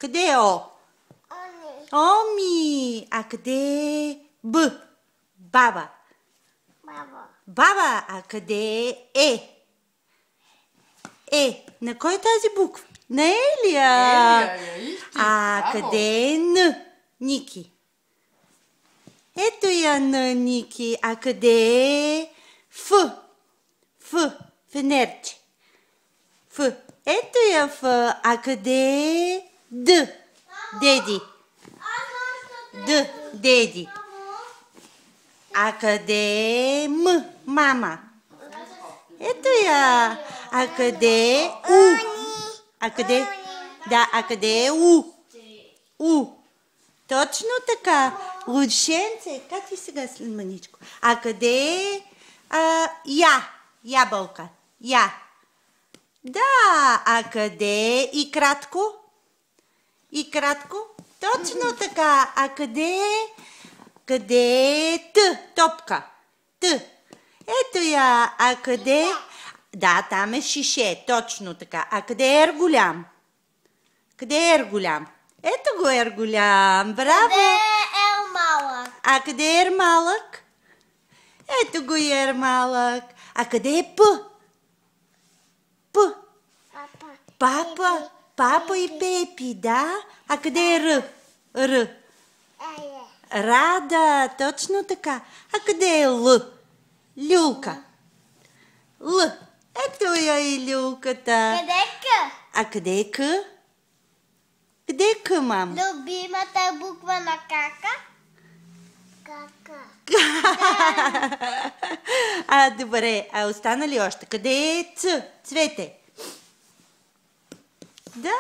Къде е О? Оми. А къде е Б? Баба. Баба. А къде е? На кой е тази буква? На Елия. А къде е Н? Ники. Ето я на Ники. А къде е Ф? Фенерче. Ф. Ето я Ф. А къде е Д? Деди. Деди. А къде е М? Мама. Ето я. А къде е У? А къде е У? Точно така. Лъженце. Как ти сега след маничко? А къде е Ябълка. Да. А къде е И кратко? Точно така. А къде е Т? Топка. Ето я. А къде? Да, там е шише. Точно така. А къде е Ерголям? Ето го Ерголям. Браво! Къде е Ермалък? А къде е Ермалък? Ето го Ермалък. А къде е П? Папа и Пепи, да? А къде е Р? Рада, точно така. А къде е Л? Люлка. Ето я и люлката. Къде е К? А къде е К? Къде е К, мам? Любимата буква на кака? Добре. А остана ли още? Къде е Ц? Цвете. Да.